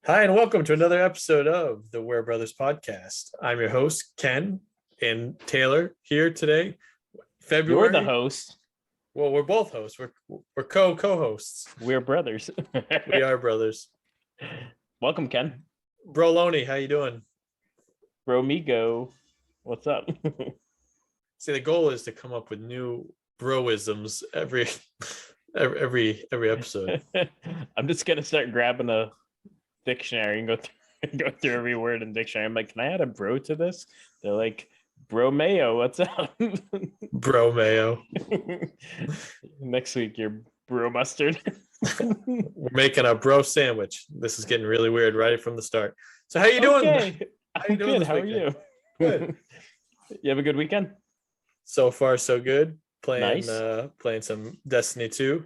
Hi, and welcome to another episode of the Ware Brothers podcast. I'm your host, Ken, and Taylor here today. February. You're the host. Well, we're both hosts. We're co-hosts. We're brothers. We are brothers. Welcome, Ken. Broloni, how you doing? Bromigo. What's up? See, the goal is to come up with new broisms every episode. I'm just gonna start grabbing a dictionary and go through every word in the dictionary. I'm like, can I add a bro to this? They're like, bro mayo, what's up? Bro mayo. Next week, you're bro mustard. We're making a bro sandwich. This is getting really weird right from the start. So how you doing? Okay. How you doing good. this How weekend? are you? Good. You have a good weekend? So far, so good. Nice. Playing some Destiny 2.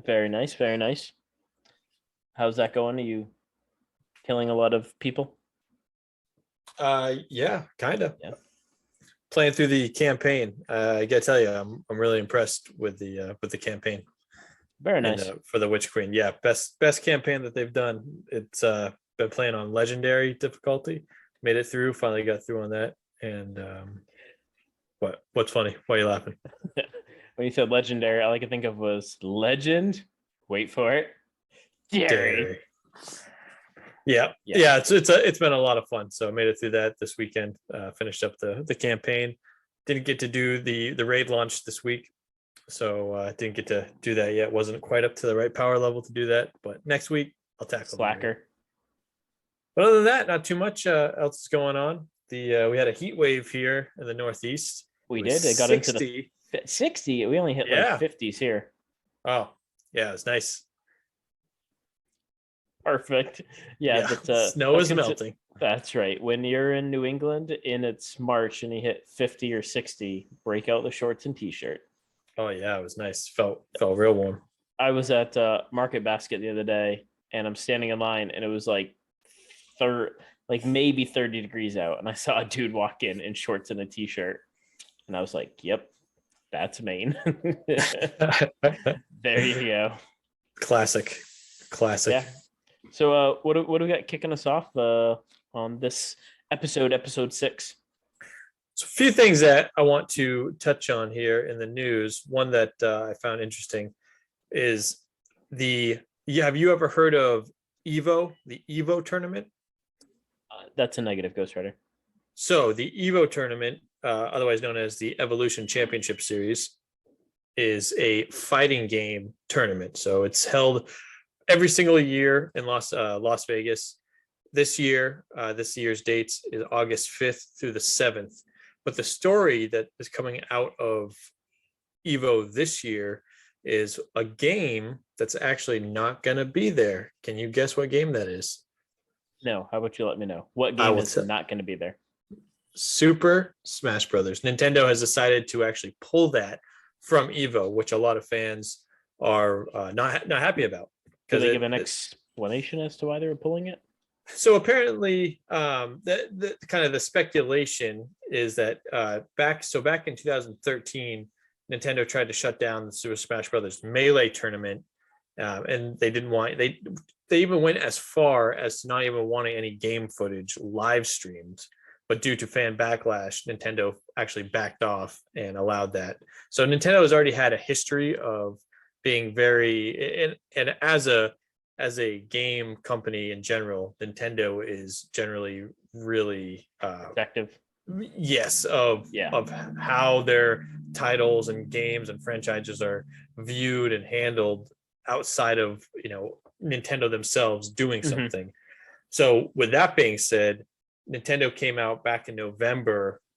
Very nice. Very nice. How's that going? Are you killing a lot of people? Yeah, kind of. Yeah. Playing through the campaign. I gotta tell you, I'm really impressed with the campaign. Very nice. For the Witch Queen. Yeah, best campaign that they've done. It's been playing on legendary difficulty. Made it through. Finally got through on that. And what's funny? Why are you laughing? When you said legendary, all I could think of was legend. Wait for it. Dairy. Yeah. It's been a lot of fun. So I made it through that this weekend. Finished up the campaign. Didn't get to do the raid launch this week, so didn't get to do that yet. Wasn't quite up to the right power level to do that, but next week I'll tackle Slacker. But other than that, not too much else is going on. We had a heat wave here in the Northeast. We did. It got 60. Into the 60. We only hit like 50s here. Oh, yeah, it's nice. Perfect. Yeah. But, snow is melting. That's right. When you're in New England and it's March and you hit 50 or 60, break out the shorts and t-shirt. Oh yeah, it was nice. Felt real warm. I was at Market Basket the other day and I'm standing in line and it was like maybe 30 degrees out, and I saw a dude walk in shorts and a t-shirt, and I was like, "Yep, that's Maine." There you go. Classic. Yeah. So, what do we got kicking us off on this episode 6? So, a few things that I want to touch on here in the news. One that I found interesting is have you ever heard of Evo, the Evo tournament? That's a negative, Ghost Rider. So the Evo tournament, otherwise known as the Evolution Championship Series, is a fighting game tournament. So it's held every single year in Las Vegas. This year's dates is August 5th through the 7th. But the story that is coming out of Evo this year is a game that's actually not going to be there. Can you guess what game that is? No, how about you let me know? What game is not going to be there? Super Smash Brothers. Nintendo has decided to actually pull that from Evo, which a lot of fans are not happy about. Can they give an explanation as to why they were pulling it? So apparently, the kind of the speculation is that back in 2013, Nintendo tried to shut down the Super Smash Brothers Melee tournament, and they didn't want they even went as far as to not even wanting any game footage live streamed. But due to fan backlash, Nintendo actually backed off and allowed that. So Nintendo has already had a history of being very, and as a game company in general, Nintendo is generally really protective. Yes, of how their titles and games and franchises are viewed and handled outside of Nintendo themselves doing something. So with that being said, Nintendo came out back in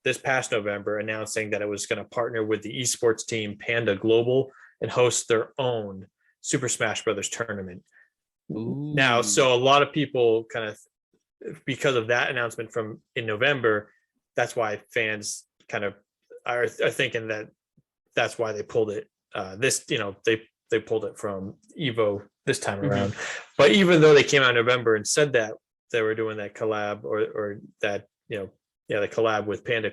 this past November, announcing that it was going to partner with the esports team Panda Global and host their own Super Smash Brothers tournament. Ooh. Now, so a lot of people kind of, because of that announcement from in November, that's why fans kind of are thinking that that's why they pulled it. They pulled it from Evo this time around. But even though they came out in November and said that they were doing that collab or that the collab with Panda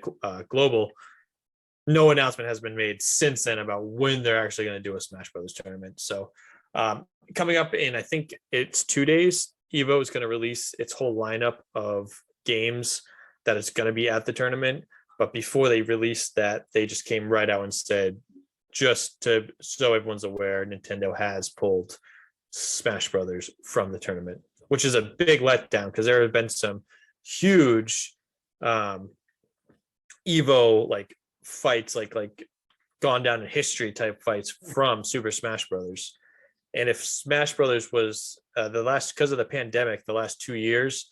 Global, no announcement has been made since then about when they're actually going to do a Smash Brothers tournament. So coming up in, I think it's 2 days, Evo is going to release its whole lineup of games that is going to be at the tournament. But before they released that, they just came right out and said, just to so everyone's aware, Nintendo has pulled Smash Brothers from the tournament, which is a big letdown because there have been some huge Evo like fights, like gone down in history type fights from Super Smash Brothers. And if Smash Brothers was because of the pandemic, the last 2 years,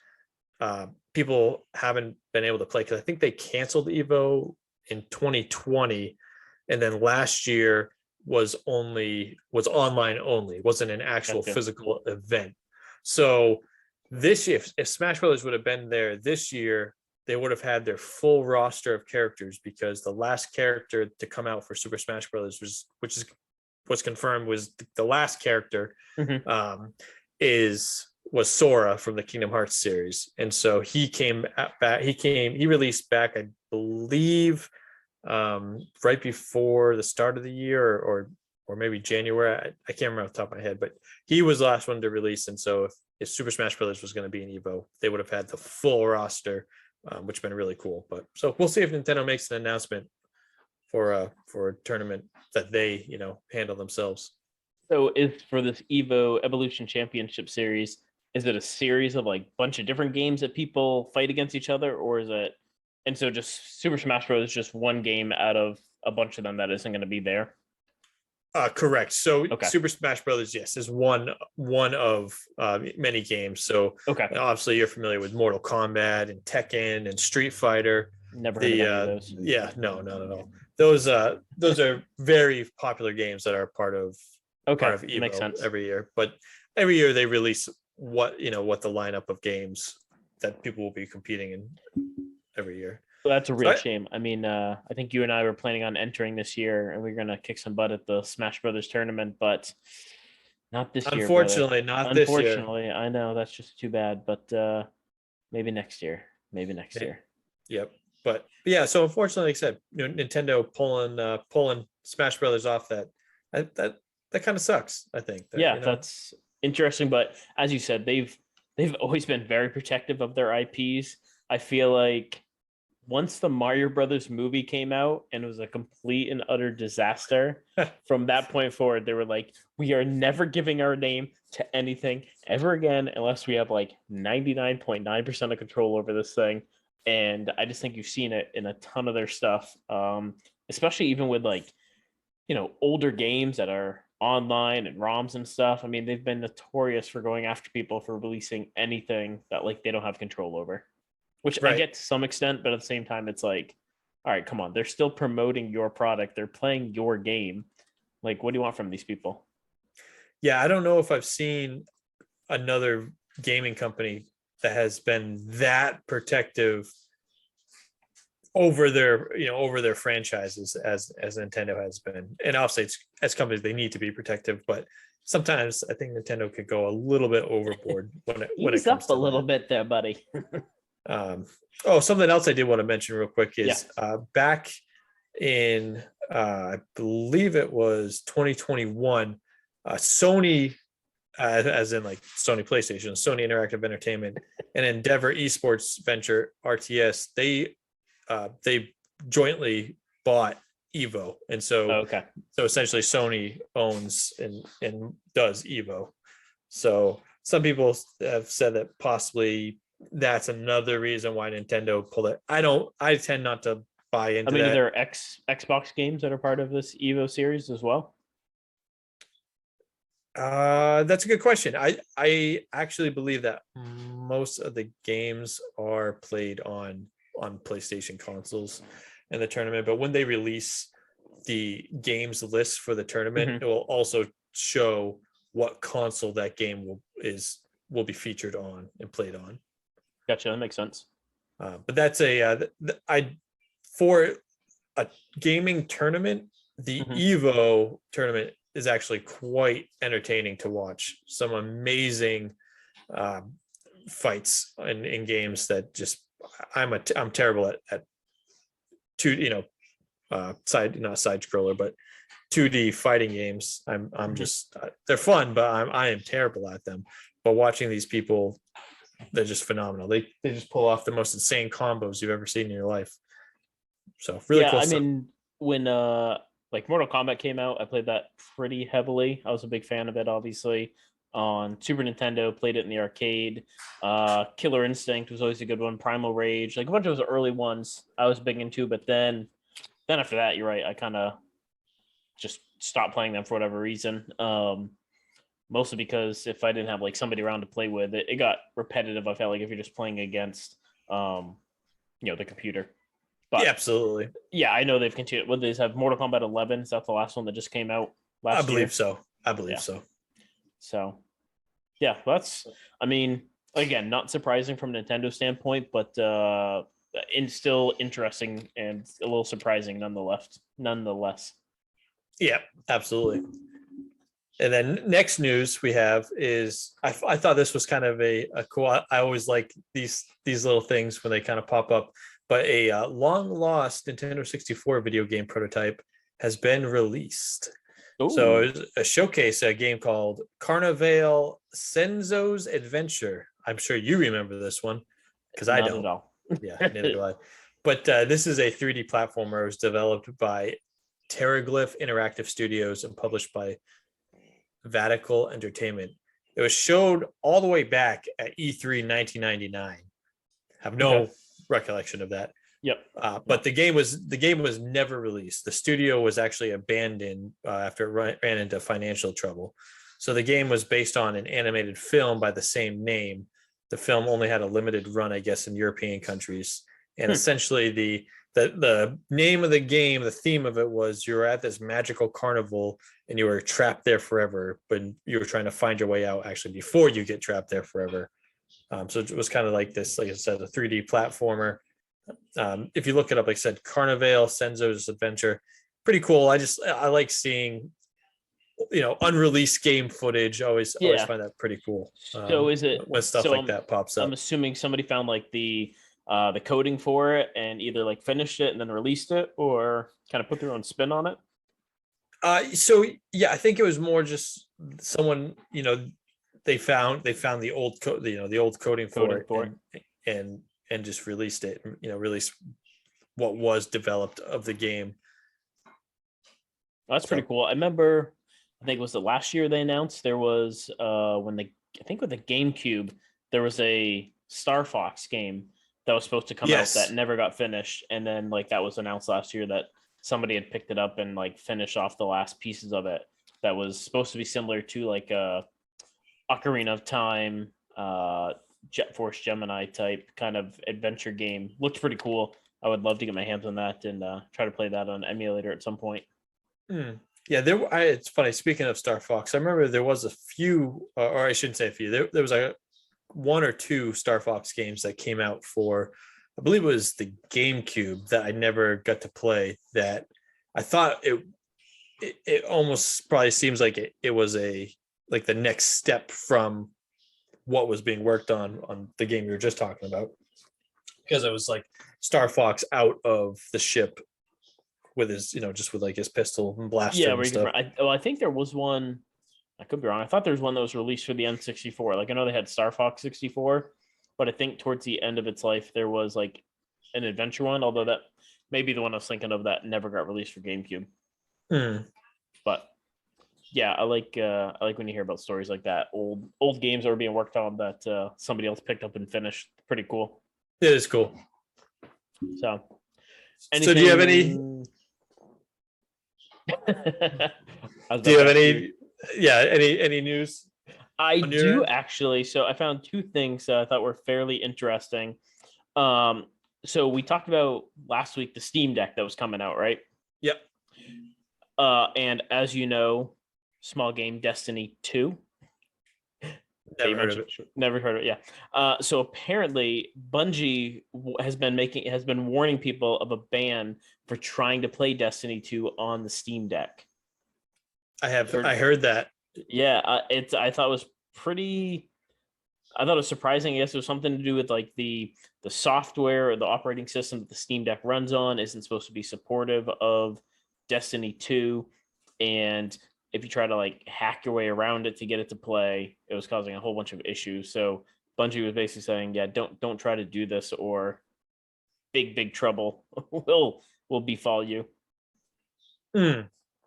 people haven't been able to play because I think they canceled Evo in 2020, and then last year was online only, wasn't an actual physical event. So this year, if Smash Brothers would have been there this year, they would have had their full roster of characters, because the last character to come out for Super Smash Brothers was confirmed was the last character was Sora from the Kingdom Hearts series. And so he released back, I believe, right before the start of the year, or maybe January. I can't remember off the top of my head, but he was the last one to release. And so if Super Smash Brothers was going to be an Evo, they would have had the full roster, which has been really cool. But so we'll see if Nintendo makes an announcement for a tournament that they handle themselves. So is for this Evo Evolution Championship Series, is it a series of like bunch of different games that people fight against each other, or is it, and so just Super Smash Bros. Is just one game out of a bunch of them that isn't going to be there? Correct. So Super Smash Brothers, yes, is one of many games. So obviously you're familiar with Mortal Kombat and Tekken and Street Fighter. Never heard of any of those. Yeah, no, not at all. Those are very popular games that are part of Evo. Makes sense. Every year. But every year they release what the lineup of games that people will be competing in every year. Well, that's a real shame. I mean, I think you and I were planning on entering this year, and we're gonna kick some butt at the Smash Brothers tournament, but not this year. Unfortunately, not this year. Unfortunately, I know that's just too bad. But maybe next year. Yep. But yeah, so unfortunately, like I said, Nintendo pulling Smash Brothers off that kind of sucks. I think. That's interesting. But as you said, they've always been very protective of their IPs. I feel like once the Mario Brothers movie came out and it was a complete and utter disaster, from that point forward, they were like, we are never giving our name to anything ever again unless we have like 99.9% of control over this thing. And I just think you've seen it in a ton of their stuff, especially even with older games that are online and ROMs and stuff. I mean, they've been notorious for going after people for releasing anything that they don't have control over. Which I get to some extent, but at the same time, it's like, all right, come on. They're still promoting your product. They're playing your game. What do you want from these people? Yeah, I don't know if I've seen another gaming company that has been that protective over their franchises as Nintendo has been. And obviously, as companies, they need to be protective, but sometimes I think Nintendo could go a little bit overboard when it comes up a little bit there, buddy. Something else I did want to mention real quick is back in I believe it was 2021, Sony, as in Sony PlayStation, Sony Interactive Entertainment, and Endeavor Esports venture RTS, they jointly bought Evo, and so essentially Sony owns and does Evo. So some people have said that possibly that's another reason why Nintendo pulled it. I tend not to buy into that. Are there Xbox games that are part of this Evo series as well? That's a good question. I actually believe that most of the games are played on PlayStation consoles in the tournament, but when they release the games list for the tournament, it will also show what console that game will be featured on and played on. Gotcha. That makes sense. But that's for a gaming tournament, the Evo tournament is actually quite entertaining to watch. Some amazing fights in games that just I'm terrible at not side scroller, but 2D fighting games. I'm just they're fun, but I am terrible at them. But watching these people, they're just phenomenal. They just pull off the most insane combos you've ever seen in your life. So really Yeah, cool I stuff. mean, when like Mortal Kombat came out, I played that pretty heavily. I was a big fan of it, obviously. On Super Nintendo, played it in the arcade. Killer Instinct was always a good one. Primal Rage, like a bunch of those early ones, I was big into. But then after that, you're right, I kind of just stopped playing them for whatever reason. Mostly because if I didn't have like somebody around to play with, it got repetitive. I felt like if you're just playing against, the computer. But Yeah, absolutely. yeah, I know they've continued. What they have Mortal Kombat 11. Is that the last one that just came out I last year? believe so. I believe Yeah. so. So, yeah, that's. I mean, again, not surprising from a Nintendo standpoint, but still interesting and a little surprising nonetheless. Nonetheless. Yeah, absolutely. And then next news we have is I thought this was kind of a cool. I always like these little things when they kind of pop up. But a long lost Nintendo 64 video game prototype has been released. Ooh. So it was a showcase, a game called Carnival Senzo's Adventure. I'm sure you remember this one because I Not don't. at all. Yeah, neither do I. But this is a 3D platformer. It was developed by Terraglyph Interactive Studios and published by Vatical Entertainment. It was showed all the way back at E3 1999. Have no recollection of that. Yep. But the game was never released. The studio was actually abandoned after it ran into financial trouble. So the game was based on an animated film by the same name. The film only had a limited run, I guess, in European countries. And essentially the name of the game, the theme of it was you were at this magical carnival and you were trapped there forever, but you were trying to find your way out actually before you get trapped there forever. So it was kind of like this, like I said, a 3D platformer. If you look it up, like I said, Carnival Senzo's Adventure, pretty cool. I like seeing, unreleased game footage. Always find that pretty cool. So is it when stuff like that pops up? I'm assuming somebody found like the coding for it and either like finished it and then released it, or kind of put their own spin on it. So yeah, I think it was more just someone, they found the old code, the old coding for it, and just released it. Released what was developed of the game. That's pretty cool. I remember, I think it was the last year they announced there was I think with the GameCube there was a Star Fox game that was supposed to come out that never got finished, and then like that was announced last year that somebody had picked it up and like finished off the last pieces of it. That was supposed to be similar to like a Ocarina of Time, Jet Force Gemini type kind of adventure game. Looked pretty cool. I would love to get my hands on that and try to play that on emulator at some point. Yeah, it's funny. Speaking of Star Fox, I remember there was a few, or I shouldn't say a few. There was a one or two Star Fox games that came out for, I believe it was the GameCube, that I never got to play. That I thought it almost probably seems like it was like the next step from what was being worked on the game you were just talking about, because it was like Star Fox out of the ship with his, just with like his pistol and blaster and stuff. I think there was one. I could be wrong. I thought there was one that was released for the N64. Like I know they had Star Fox 64, but I think towards the end of its life there was like an adventure one. Although that may be the one I was thinking of that never got released for GameCube. But yeah, I like when you hear about stories like that. Old games that are being worked on that somebody else picked up and finished. Pretty cool. It is cool. So do you have any? Do you have any? Yeah, any news? I do actually. So I found two things that I thought were fairly interesting. So we talked about last week the Steam Deck that was coming out, right? Yep. And as you know, small game Destiny 2. Never heard of it. Never heard of it. Yeah. So apparently, Bungie has been warning people of a ban for trying to play Destiny 2 on the Steam Deck. I heard that. Yeah, I thought it was surprising. I guess it was something to do with like the software or the operating system that the Steam Deck runs on isn't supposed to be supportive of Destiny 2. and if you try to like hack your way around it to get it to play, it was causing a whole bunch of issues. So Bungie was basically saying, yeah, don't try to do this, or big trouble will befall you. Hmm.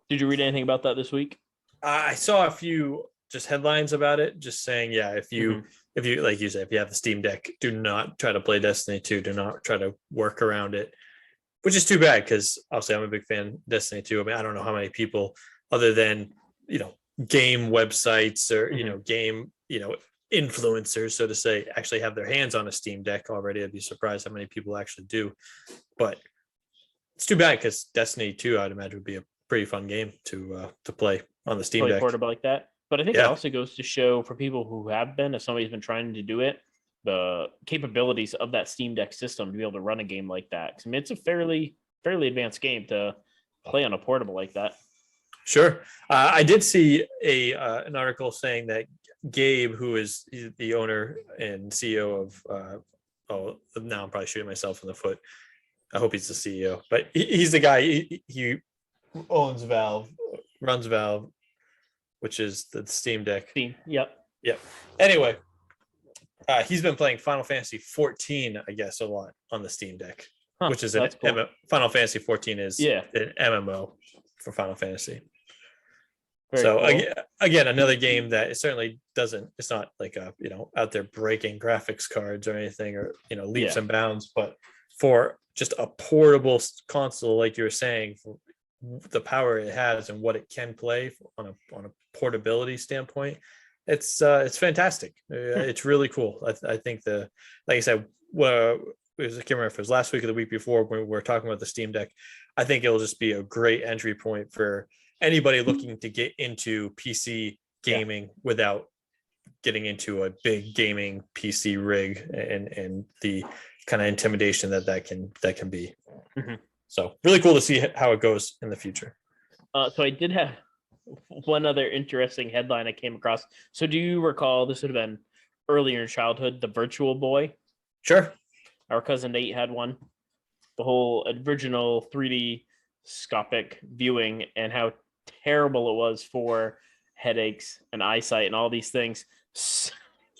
Did you read anything about that this week? I saw a few just headlines about it, just saying, yeah, if you like you said, if you have the Steam Deck, do not try to play Destiny 2. Do not try to work around it, which is too bad because obviously I'm a big fan of Destiny 2. I mean, I don't know how many people other than game websites or game influencers, so to say, actually have their hands on a Steam Deck already. I'd be surprised how many people actually do, but it's too bad because Destiny 2, I'd imagine, would be a pretty fun game to play on the Steam Play Deck. portable like that. But I think it Yeah, also goes to show for people who have been, if somebody's been trying to do it, the capabilities of that Steam Deck system to be able to run a game like that. I mean, it's a fairly advanced game to play on a portable like that. sure. I did see an article saying that Gabe, who is the owner and CEO of, oh, now I'm probably shooting myself in the foot. I hope he's the CEO, but he's the guy. He owns Valve, runs Valve, which is the Steam Deck. Steam. Yep. Yep. Anyway, he's been playing Final Fantasy 14, I guess, a lot on the Steam Deck, which is cool. Final Fantasy 14 is an MMO for Final Fantasy. Very so cool. Again, another game that it certainly doesn't. It's not like out there breaking graphics cards or anything, or leaps and bounds. But for just a portable console, like you were saying, for the power it has and what it can play on a portability standpoint, it's fantastic. It's really cool. I think like I said, I can't remember if it was last week or the week before when we were talking about the Steam Deck. I think it'll just be a great entry point for anybody looking to get into PC gaming without getting into a big gaming PC rig and the kind of intimidation that can be. Mm-hmm. So really cool to see how it goes in the future. So I did have one other interesting headline I came across. So do you recall, this would have been earlier in childhood, the Virtual Boy? Sure. Our cousin Nate had one. The whole original 3D scopic viewing and how terrible it was for headaches and eyesight and all these things. So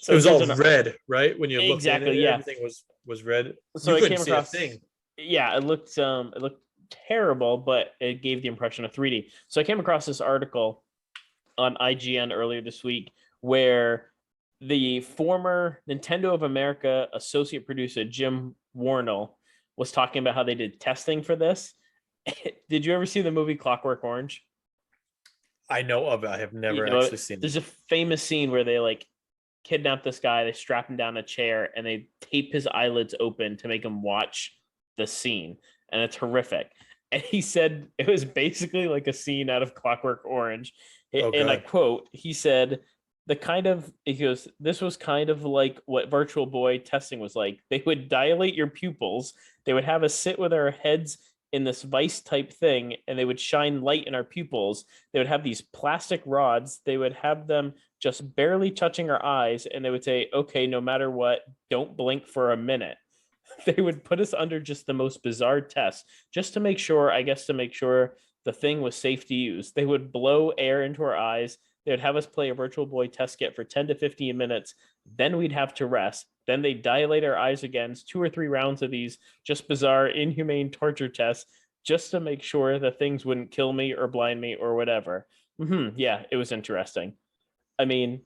it was all red, right? When you looked at it, everything was red. So you couldn't see a thing. Yeah, it looked terrible, but it gave the impression of 3D. So I came across this article on IGN earlier this week where the former Nintendo of America associate producer Jim Warnell was talking about how they did testing for this. Did you ever see the movie Clockwork Orange? I know of it. I have never actually seen it. There's a famous scene where they kidnap this guy, they strap him down a chair, and they tape his eyelids open to make him watch the scene. And it's horrific. And he said it was basically like a scene out of Clockwork Orange. And I quote, he said, this was kind of like what Virtual Boy testing was like. They would dilate your pupils. They would have us sit with our heads in this vice type thing, and they would shine light in our pupils. They would have these plastic rods. They would have them just barely touching our eyes, and they would say, okay, no matter what, don't blink for a minute. They would put us under just the most bizarre tests, just to make sure, the thing was safe to use. They would blow air into our eyes. They would have us play a Virtual Boy test kit for 10 to 15 minutes. Then we'd have to rest. Then they dilate our eyes again. 2 or 3 rounds of these just bizarre, inhumane torture tests just to make sure the things wouldn't kill me or blind me or whatever. Yeah, it was interesting. I mean,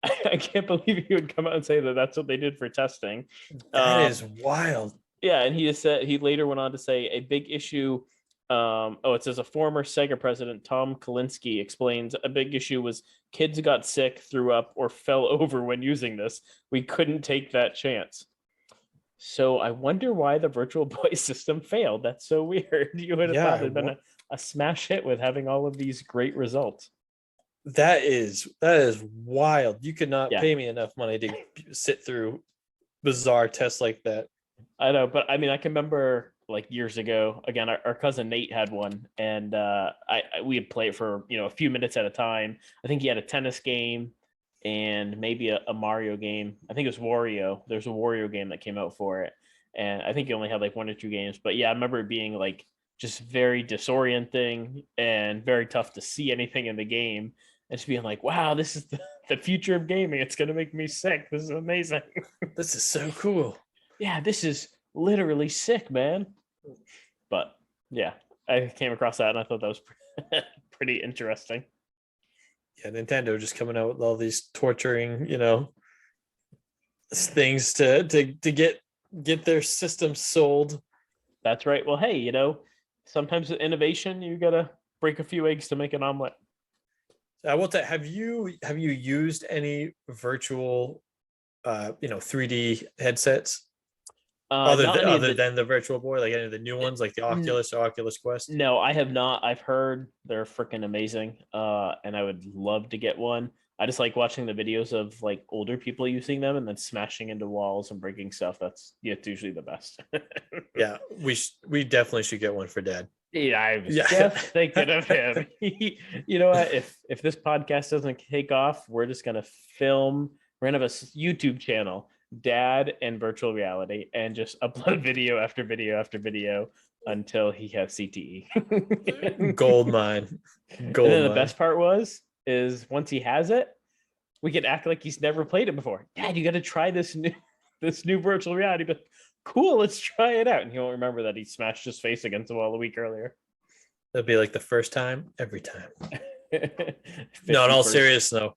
I can't believe he would come out and say that that's what they did for testing. That is wild. Yeah, and he later went on to say a big issue. It says a former Sega president, Tom Kalinske, explains a big issue was kids got sick, threw up, or fell over when using this. We couldn't take that chance. So I wonder why the Virtual Boy system failed. That's so weird. You would have thought it'd been a smash hit with having all of these great results. That is wild. You could not pay me enough money to sit through bizarre tests like that. I know, but I mean, I can remember years ago, again, our cousin Nate had one, and we would play it for a few minutes at a time. I think he had a tennis game and maybe a Mario game. I think it was Wario. There's a Wario game that came out for it, and I think he only had 1 or 2 games. But yeah, I remember it being just very disorienting and very tough to see anything in the game. And just being like, wow, this is the future of gaming. It's going to make me sick. This is amazing. This is so cool. Yeah, this is literally sick, man. But yeah, I came across that and I thought that was pretty interesting. Yeah, Nintendo just coming out with all these torturing, things to get their system sold. That's right. Well, hey, sometimes with innovation, you gotta break a few eggs to make an omelet. I will tell. Have you used any virtual, 3D headsets Not any of other the than the Virtual Boy, like any of the new ones, like the Oculus or Oculus Quest? No, I have not. I've heard they're freaking amazing. And I would love to get one. I just like watching the videos of like older people using them and then smashing into walls and breaking stuff. It's usually the best. Yeah, we definitely should get one for Dad. Yeah, I was just thinking of him. You know what? If this podcast doesn't take off, we're just gonna film. We're gonna have a YouTube channel, Dad and virtual reality, and just upload video after video after video until he has CTE. Gold mine. And then the best part is once he has it, we can act like he's never played it before. Dad, you got to try this new virtual reality. But cool, let's try it out. And he won't remember that he smashed his face against the wall a week earlier. That'd be like the first time, every time. No, in all seriousness, no.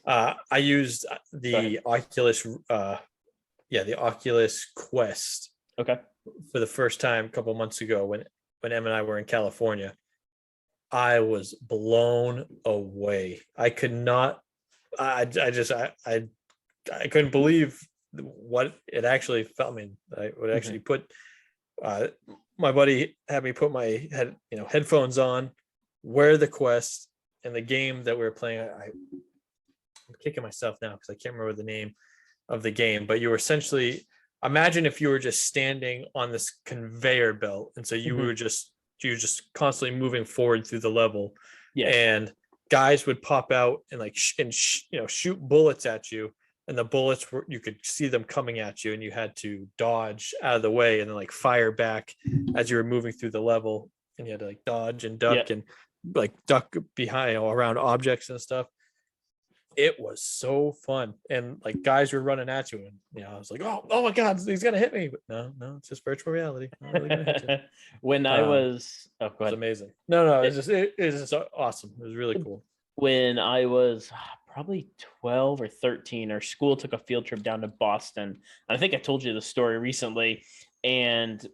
I used the Oculus, the Oculus Quest. Okay. For the first time a couple months ago when Em and I were in California. I was blown away. I could not. I couldn't believe what it actually felt. I mean, I would actually put. My buddy had me put my headphones on, wear the Quest, and the game that we were playing. I'm kicking myself now because I can't remember the name of the game, but you were essentially, imagine if you were just standing on this conveyor belt, and so you were just constantly moving forward through the level, and guys would pop out and shoot bullets at you, and the bullets you could see them coming at you, and you had to dodge out of the way and then like fire back as you were moving through the level, and you had to like dodge and duck and like duck behind around objects and stuff. It was so fun, and like guys were running at you, and I was like, oh my god, he's gonna hit me. But no, it's just virtual reality. Not really gonna hit you. When I was go ahead. It's amazing. No, it's just awesome. It was really cool. When I was probably 12 or 13, our school took a field trip down to Boston. I think I told you the story recently, and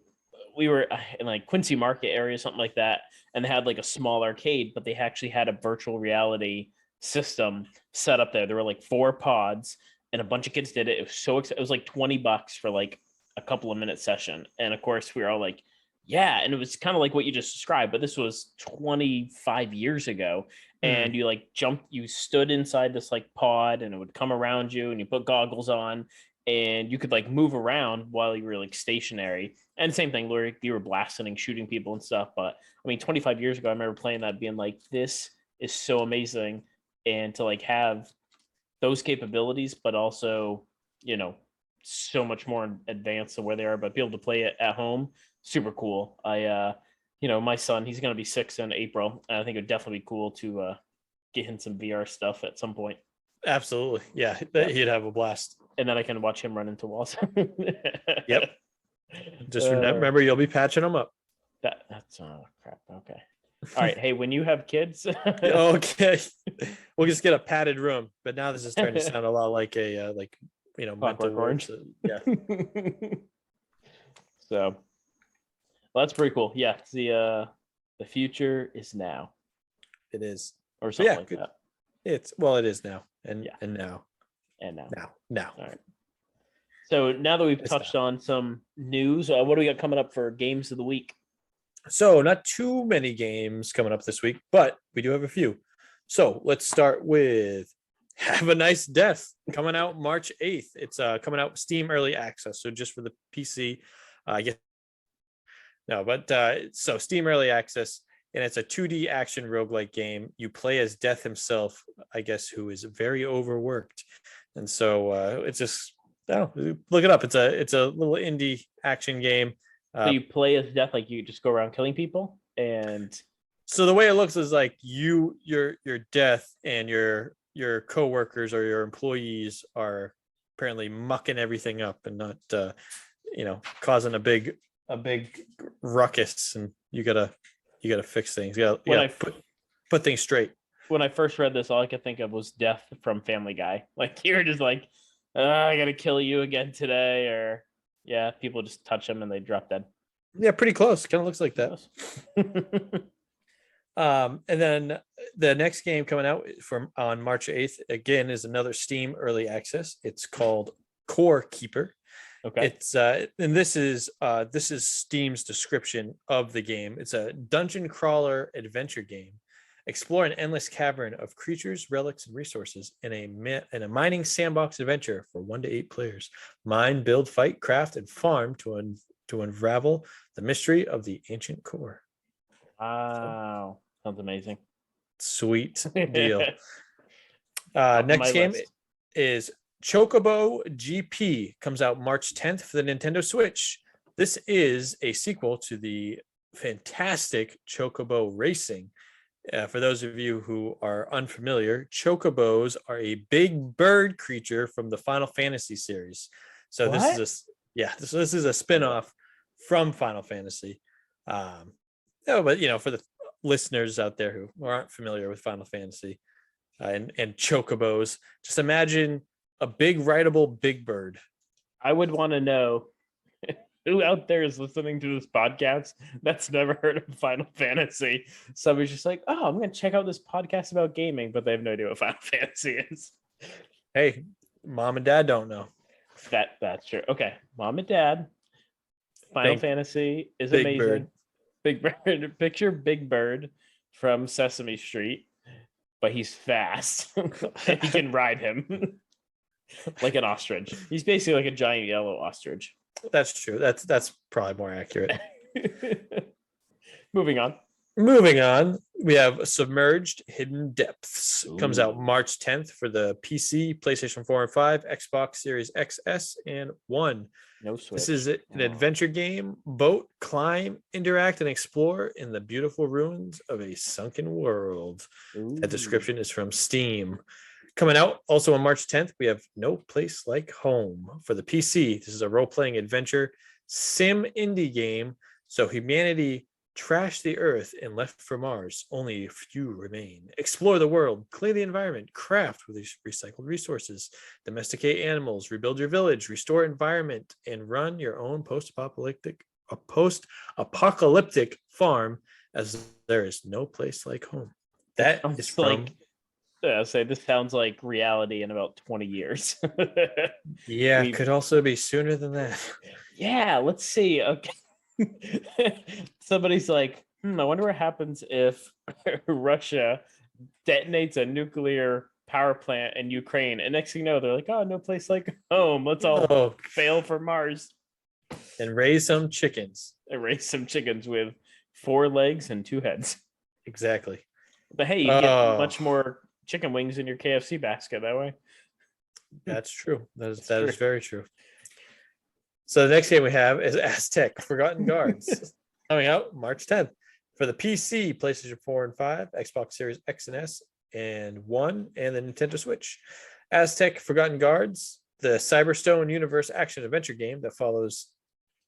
we were in like Quincy Market area, something like that, and they had like a small arcade, but they actually had a virtual reality system set up there. There were like 4 pods, and a bunch of kids did it. It was so exciting. It was like $20 for like a couple of minute session, and of course we were all like, yeah. And it was kind of like what you just described, but this was 25 years ago. And you stood inside this like pod, and it would come around you, and you put goggles on, and you could like move around while you were like stationary. And same thing, you were blasting and shooting people and stuff. But I mean, 25 years ago, I remember playing that, being like, this is so amazing. And to like have those capabilities, but also, so much more advanced than where they are, but be able to play it at home, super cool. My son, he's going to be 6 in April, and I think it'd definitely be cool to get him some VR stuff at some point. Absolutely. Yeah, he'd have a blast. And then I can watch him run into walls. Yep. Just remember, you'll be patching them up. That's crap. Okay. All right. Hey, when you have kids. Okay. We'll just get a padded room. But now this is starting to sound a lot like a mental Orange. Yeah. So, well, that's pretty cool. Yeah. The future is now. It is. Or something like that. It is now. And now. Now. All right. So now that we've touched on some news, what do we got coming up for games of the week? So not too many games coming up this week, but we do have a few. So let's start with Have a Nice Death, coming out March 8th. It's coming out Steam Early Access, so just for the PC. So Steam Early Access, and it's a 2D action roguelike game. You play as Death himself, I guess, who is very overworked. And so it's just, look it up. It's a little indie action game. So you play as death, like you just go around killing people, and So the way it looks is like your death and your coworkers or your employees are apparently mucking everything up and not causing a big ruckus, and you gotta fix things. when Put things straight. I first read this, all I could think of was Death from Family Guy. Like you're just like, I gotta kill you again today, or yeah, people just touch them and they drop dead. Yeah, pretty close. Kind of looks like that. And then the next game coming out from on March 8th again is another Steam early access. It's called Core Keeper. Okay. It's and this is Steam's description of the game. It's a dungeon crawler adventure game. Explore an endless cavern of creatures, relics, and resources in a mining sandbox adventure for 1 to 8 players. Mine, build, fight, craft, and farm to unravel the mystery of the ancient core. Wow. Sounds amazing. Sweet deal. Top Next of my game list. is Chocobo GP. Comes out March 10th for the Nintendo Switch. This is a sequel to the fantastic Chocobo Racing. For those of you who are unfamiliar, chocobos are a big bird creature from the Final Fantasy series. So What? this is a spin-off from Final Fantasy. No, but for the listeners out there who aren't familiar with Final Fantasy and chocobos, just imagine a big rideable big bird. I would want to know who out there is listening to this podcast that's never heard of Final Fantasy. Somebody's just like, oh, I'm going to check out this podcast about gaming, but they have no idea what Final Fantasy is. Hey, mom and dad don't know. That's true. Okay, mom and dad. Final Fantasy is amazing. Bird. Big Bird. Picture Big Bird from Sesame Street, but he's fast. And he can ride him like an ostrich. He's basically like a giant yellow ostrich. That's true. That's probably more accurate. Moving on, we have Submerged Hidden Depths. Ooh. Comes out March 10th for the PC, PlayStation 4 and 5, Xbox Series XS and One. No Switch. This is an adventure game. Boat, climb, interact, and explore in the beautiful ruins of a sunken world. Ooh. That description is from Steam. Coming out also on March 10th, we have No Place Like Home for the PC. This is a role-playing adventure sim indie game. So humanity trashed the Earth and left for Mars. Only a few remain. Explore the world, clean the environment, craft with these recycled resources, domesticate animals, rebuild your village, restore environment, and run your own post-apocalyptic farm, as there is no place like home. That is from... say this sounds like reality in about 20 years. Yeah, it could also be sooner than that. Yeah, let's see. Okay. Somebody's like, I wonder what happens if Russia detonates a nuclear power plant in Ukraine. And next thing you know, they're like, oh, no place like home. Let's all fail for Mars. And raise some chickens. And raise some chickens with 4 legs and 2 heads. Exactly. But hey, you get much more chicken wings in your KFC basket that way. That's true. That is very true. So the next game we have is Aztec Forgotten Guards. Coming out March 10th for the PC, PlayStation 4 and 5, Xbox Series X and S and One, and the Nintendo Switch. Aztec Forgotten Guards, the Cyberstone universe action adventure game that follows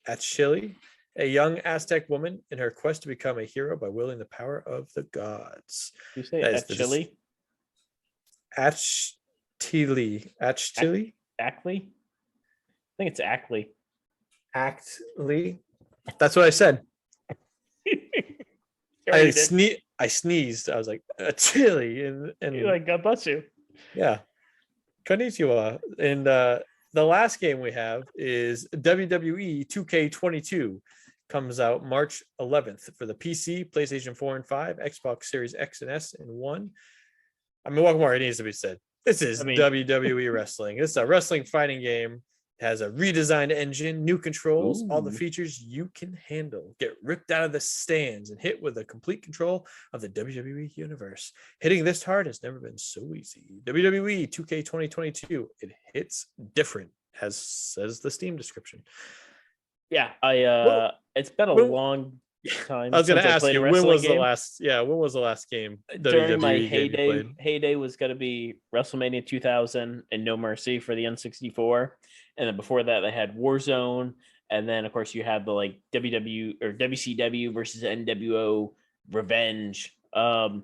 Achille, a young Aztec woman in her quest to become a hero by wielding the power of the gods. You say Achille? Achille. Ackley? I think it's Ackley. Ackley. That's what I said. I sneezed. I was like, Achille. And you're like, God bless you. Yeah. Konnichiwa. And the last game we have is WWE 2K22. Comes out March 11th for the PC, PlayStation 4 and 5, Xbox Series X and S and One. I mean, what more it needs to be said? This is WWE wrestling. It's a wrestling fighting game. It has a redesigned engine, new controls, all the features you can handle. Get ripped out of the stands and hit with a complete control of the WWE universe. Hitting this hard has never been so easy. WWE 2K 2022. It hits different, as says the Steam description. Yeah, Well, it's been a when, long I time was going since to I ask played a you, when wrestling was the game. last? Yeah, when was the last game During my WWE game you played? heyday was going to be WrestleMania 2000 and No Mercy for the N64, and then before that they had Warzone, and then of course you had the like WW or WCW versus NWO Revenge. The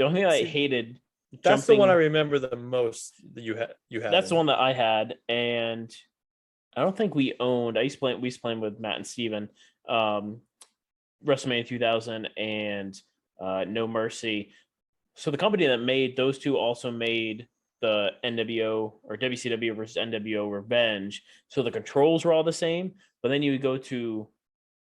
only thing I See, hated that's the one I jumping. remember the most that you had That's the in. one that I had, and I don't think we owned. We used to play with Matt and Steven, um, WrestleMania 2000 and No Mercy. So the company that made those two also made the NWO or WCW versus NWO Revenge. So the controls were all the same, but then you would go to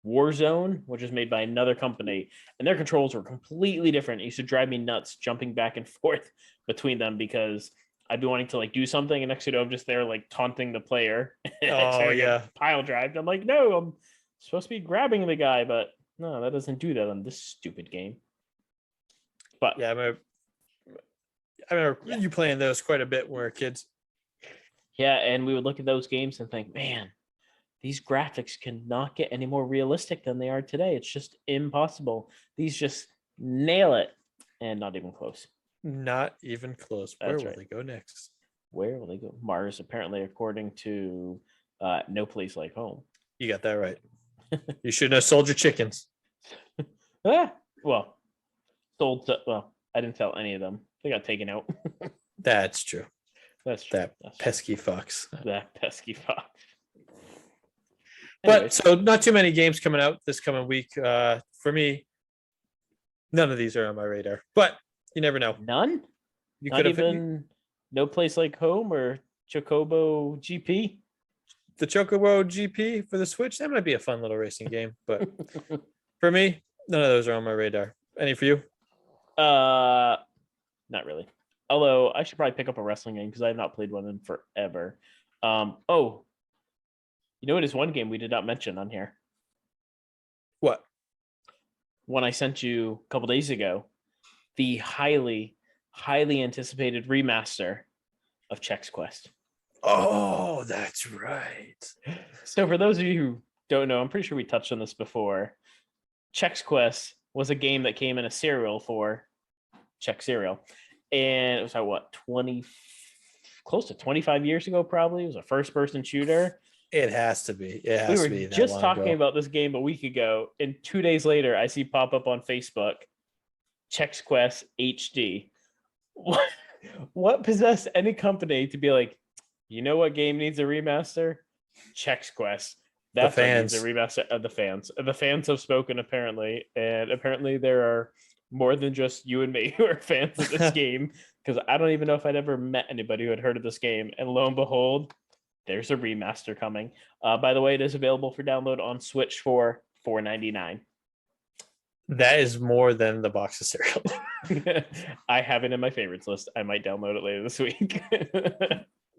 Warzone, which is made by another company, and their controls were completely different. It used to drive me nuts jumping back and forth between them because I'd be wanting to like do something, and next thing you know, I'm just there like taunting the player. So Oh I get yeah, pile drived. I'm like, no, I'm supposed to be grabbing the guy, but no, that doesn't do that on this stupid game. But yeah. I remember yeah, you playing those quite a bit when we were kids. yeah, and we would look at those games and think, man, these graphics cannot get any more realistic than they are today. It's just impossible. These just nail it, and not even close. Not even close. Where That's will right. they go next? Where will they go? Mars, apparently, according to No Place Like Home. You got that right. You shouldn't have sold your chickens. Ah, well, sold to, well, I didn't sell any of them. They got taken out. That's true. That's true. That That's pesky fox. true. That pesky fox. But Anyways, so not too many games coming out this coming week. For me, none of these are on my radar. But you never know. none? You Not could have even No Place Like Home or Chocobo GP? the Chocobo GP for the Switch. That might be a fun little racing game. But for me, none of those are on my radar. Any for you? Not really. Although I should probably pick up a wrestling game because I have not played one in forever. Oh, you know, it is one game we did not mention on here. What? One I sent you a couple days ago, the highly anticipated remaster of Chex Quest. Oh, that's right. So for those of you who don't know, I'm pretty sure we touched on this before. Chex Quest was a game that came in a cereal for Chex cereal, and it was like what 20, close to 25 years ago, probably. It was a first-person shooter. It has to be. It We has were to be that just long talking ago. about this game a week ago, and 2 days later, I see pop up on Facebook, Chex Quest HD. What possessed any company to be like, you know what game needs a remaster? Chex Quest. The That's what needs a fans. remaster of the fans. The fans have spoken apparently, and apparently there are more than just you and me who are fans of this game. Because I don't even know if I'd ever met anybody who had heard of this game, and lo and behold, there's a remaster coming. By the way, it is available for download on Switch for $4.99. That is more than the box of cereal. I have it in my favorites list. I might download it later this week.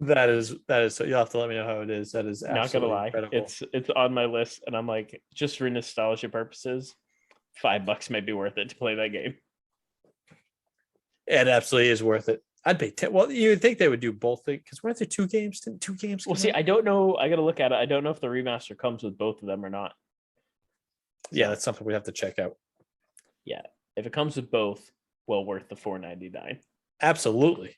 That is so you'll have to let me know how it is. That is Not gonna absolutely lie, incredible. it's on my list, and I'm like, just for nostalgia purposes, $5 might be worth it to play that game. It absolutely is worth it. I'd pay 10. Well, you would think they would do both because weren't there two games? Didn't two games Well, come see, out? I don't know. I gotta look at it. I don't know if the remaster comes with both of them or not. Yeah, that's something we have to check out. Yeah, if it comes with both, well worth the $4.99. Absolutely.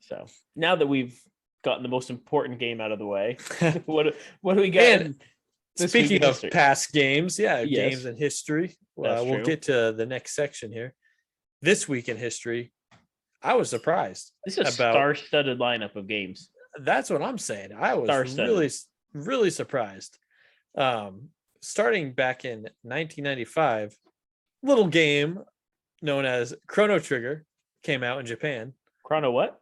So now that we've gotten the most important game out of the way, what do we got? And this week in speaking of history? past games, yeah, Yes. games in history. That's We'll true. get to the next section here. This week in history, I was surprised. This is a about star-studded lineup of games. That's what I'm saying. I was Star-studded. really surprised. Starting back in 1995, little game known as Chrono Trigger came out in Japan. Chrono what?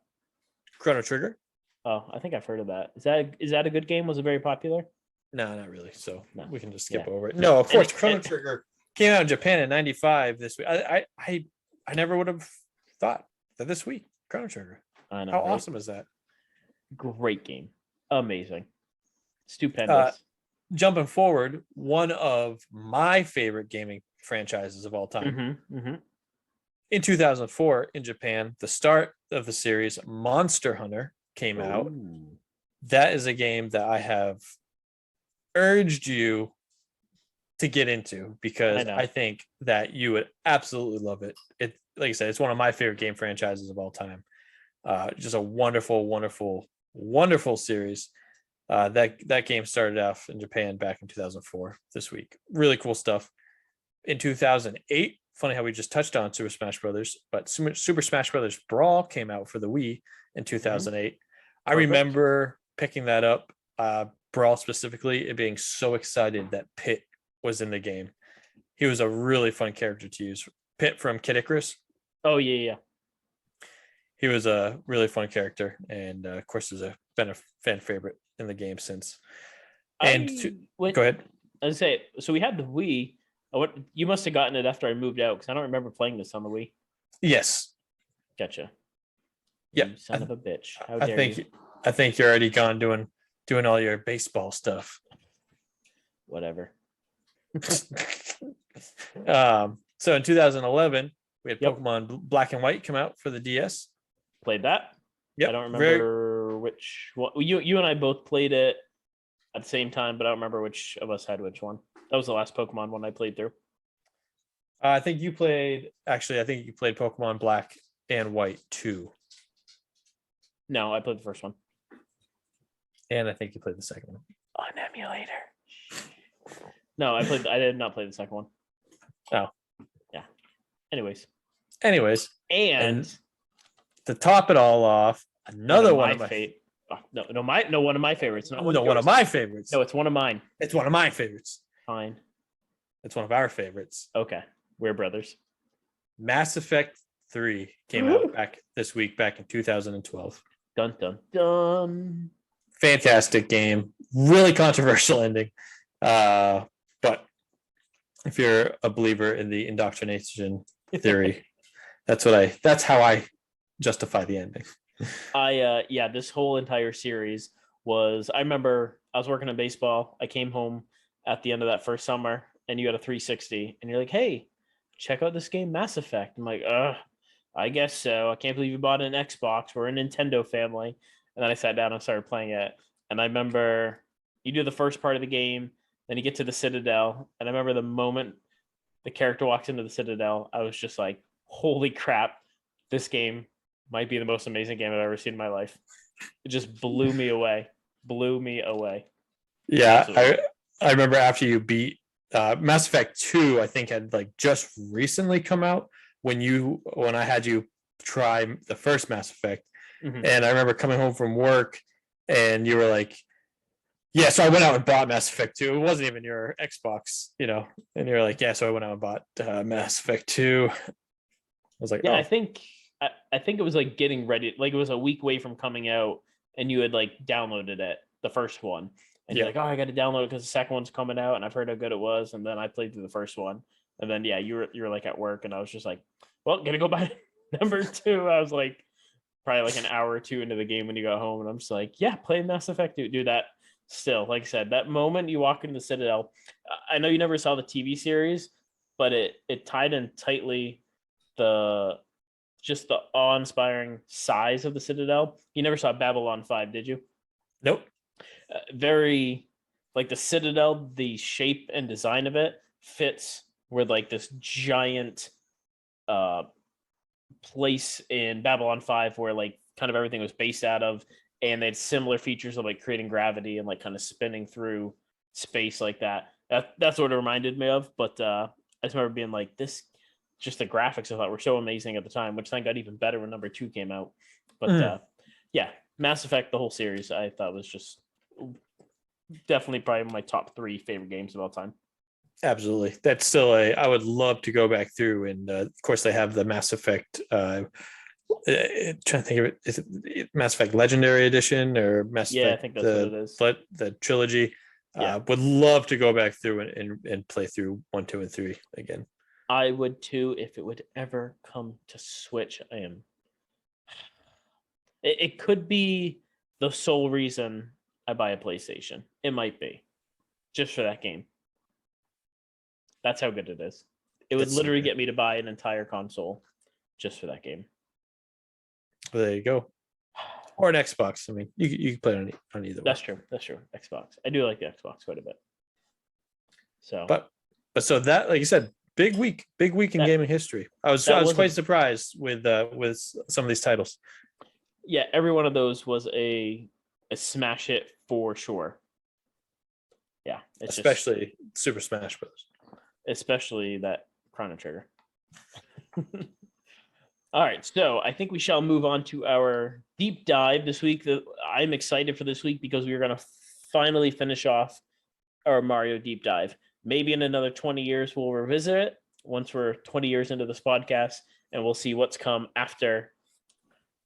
Chrono Trigger? Oh, I think I've heard of that. Is that a good game? Was it very popular? No, not really. So No. we can just skip Yeah. over it. No, of course, Chrono and- Trigger came out in Japan in 95 this week. I never would have thought that this week, Chrono Trigger. I know. How right? awesome is that? Great game. Amazing. Stupendous. Jumping forward, one of my favorite gaming franchises of all time. In 2004 in Japan, the start of the series Monster Hunter came out. Ooh. That is a game that I have urged you to get into because know. I think that you would absolutely love it. It, like I said, it's one of my favorite game franchises of all time. Just a wonderful, wonderful, wonderful series. That game started off in Japan back in 2004. This week, really cool stuff. In 2008, funny how we just touched on Super Smash Brothers, but Super Smash Brothers Brawl came out for the Wii in 2008. I Perfect. remember picking that up, Brawl specifically, and being so excited that Pit was in the game. He was a really fun character to use. Pit from Kid Icarus. Oh yeah. He was a really fun character, and of course, has been a fan favorite in the game since. And go ahead. I was say, so we had the Wii. What you must have gotten it after I moved out because I don't remember playing this on the Wii. Yes. Gotcha. Yeah. You son of a bitch. How I dare think you? I think you're already gone doing all your baseball stuff. Whatever. So in 2011, we had Yep. Pokemon Black and White come out for the DS. Played that. Yep. I don't remember which one. You and I both played it at the same time, but I don't remember which of us had which one. That was the last Pokemon one I played through. I think you played Pokemon Black and White 2. No, I played the first one. And I think you played the second one. On emulator. No, I did not play the second one. Oh. Yeah. Anyways. And to top it all off, another one of my favorites. One of my favorites. Not one of my favorites. No, it's one of mine. It's one of my favorites. Fine. It's one of our favorites. Okay. We're brothers. Mass Effect 3 came out back in 2012. Dun dun dun. Fantastic game. Really controversial ending. But if you're a believer in the indoctrination theory, that's how I justify the ending. This whole entire series I remember I was working in baseball. I came home at the end of that first summer and you had a 360 and you're like, hey, check out this game, Mass Effect. I'm like, I guess so. I can't believe you bought an Xbox. We're a Nintendo family. And then I sat down and started playing it. And I remember you do the first part of the game, then you get to the Citadel. And I remember the moment the character walks into the Citadel, I was just like, holy crap, this game might be the most amazing game I've ever seen in my life. It just blew me away. Yeah, Absolutely. I remember after you beat Mass Effect 2, I think had like just recently come out when I had you try the first Mass Effect. Mm-hmm. And I remember coming home from work and you were like, yeah, so I went out and bought Mass Effect 2. It wasn't even your Xbox, and you're like, yeah, so I went out and bought Mass Effect 2. I was like, yeah, oh. I think it was like getting ready. Like it was a week away from coming out and you had like downloaded it, the first one. And you're like, oh, I got to download it because the second one's coming out and I've heard how good it was. And then I played through the first one. And then, yeah, you were like at work and I was just like, well, gonna go buy number 2. I was like probably like an hour or 2 into the game when you got home. And I'm just like, yeah, play Mass Effect, do that. Still, like I said, that moment you walk into the Citadel, I know you never saw the TV series, but it tied in tightly the awe-inspiring size of the Citadel. You never saw Babylon 5, did you? Nope. Very like the Citadel, the shape and design of it fits with like this giant place in Babylon 5 where like kind of everything was based out of, and they had similar features of like creating gravity and like kind of spinning through space like that. That's what it reminded me of. But I just remember being like, this, just the graphics I thought were so amazing at the time, which then got even better when number 2 came out. But yeah, Mass Effect, the whole series, I thought was just definitely probably my top 3 favorite games of all time. Absolutely. That's still I would love to go back through. And of course, they have the Mass Effect. Trying to think of it. Is it Mass Effect Legendary Edition or Mass Effect? I think that's what it is. The trilogy. Yeah. Would love to go back through and play through 1, 2, and 3 again. I would too if it would ever come to Switch. It could be the sole reason I buy a PlayStation. It might be just for that game. That's how good it is. It would literally get me to buy an entire console just for that game. Well, there you go. Or an Xbox. I mean, you can play on either one. That's true. That's true. Xbox. I do like the Xbox quite a bit. So, But so that, like you said, big week in That- gaming history. I was was quite surprised with some of these titles. yeah, every one of those was a smash hit for sure. Yeah, it's Especially Super Smash Bros. especially that Chrono Trigger. All right, so I think we shall move on to our deep dive this week. I'm excited for this week because we are going to finally finish off our Mario deep dive. Maybe in another 20 years, we'll revisit it once we're 20 years into this podcast, and we'll see what's come after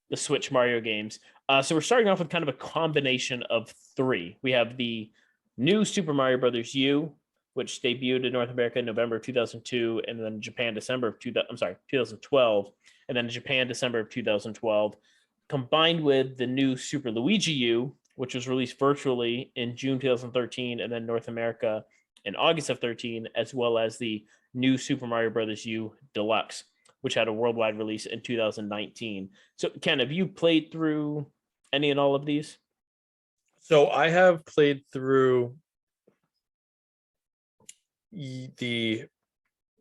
the Switch Mario games. So we're starting off with kind of a combination of three. We have the new Super Mario Brothers U, which debuted in North America in November of 2002, and then Japan December of 2012, and then Japan December of 2012, combined with the new Super Luigi U, which was released virtually in June 2013, and then North America in August of 13, as well as the new Super Mario Brothers U Deluxe, which had a worldwide release in 2019. So, Ken, have you played through any and all of these? So I have played through the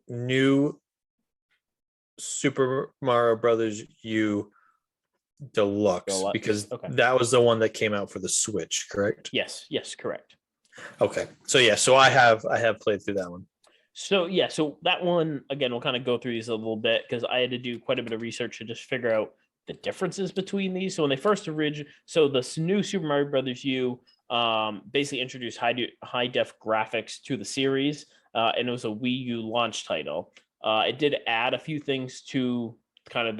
new Super Mario Brothers U Deluxe because that was the one that came out for the Switch, correct? Yes, correct. Okay. So yeah, so I have played through that one. So that one, again, we'll kind of go through these a little bit because I had to do quite a bit of research to just figure out the differences between these. So when they first so the new Super Mario Brothers U basically introduced high def graphics to the series, and it was a Wii U launch title. It did add a few things to kind of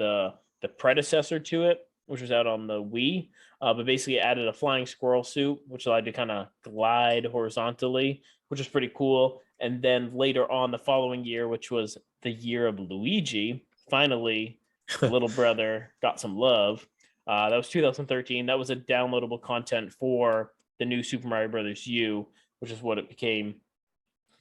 the predecessor to it, which was out on the Wii, but basically added a flying squirrel suit, which allowed you to kind of glide horizontally, which is pretty cool. And then later on the following year, which was the year of Luigi, finally, little brother got some love. That was 2013. That was a downloadable content for the new Super Mario Brothers U, which is what it became,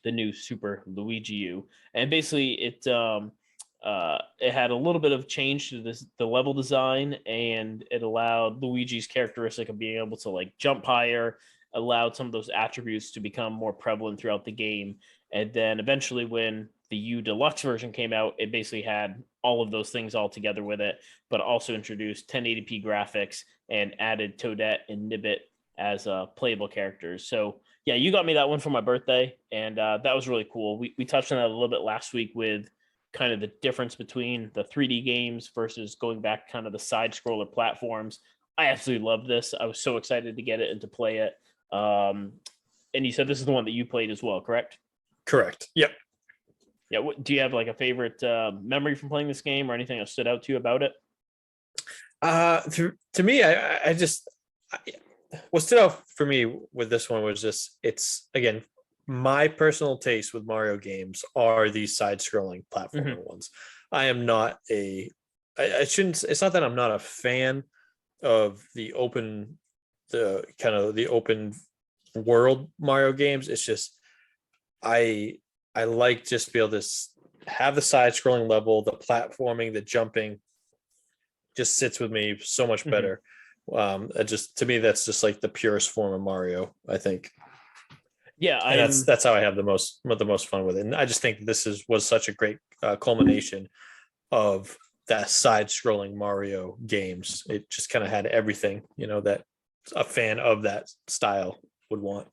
the new Super Luigi U. And basically, it had a little bit of change to the level design, and it allowed Luigi's characteristic of being able to like jump higher, allowed some of those attributes to become more prevalent throughout the game. And then eventually when the U Deluxe version came out, it basically had all of those things all together with it, but also introduced 1080p graphics and added Toadette and Nibbit as playable characters. So yeah, you got me that one for my birthday, and that was really cool. We touched on that a little bit last week with kind of the difference between the 3D games versus going back kind of the side scroller platforms. I absolutely love this. I was so excited to get it and to play it. And you said this is the one that you played as well, correct? Correct. Yep. Yeah. Do you have like a favorite memory from playing this game or anything that stood out to you about it? To me, what stood out for me with this one was just, it's again, my personal taste with Mario games are these side-scrolling platformer ones. I am not it's not that I'm not a fan of the open world Mario games. It's just I like just to be able to have the side-scrolling level, the platforming, the jumping just sits with me so much better. To me, that's just like the purest form of Mario, I think. Yeah, and that's how I have the most fun with it. And I just think this was such a great culmination of that side-scrolling Mario games. It just kind of had everything, that a fan of that style would want.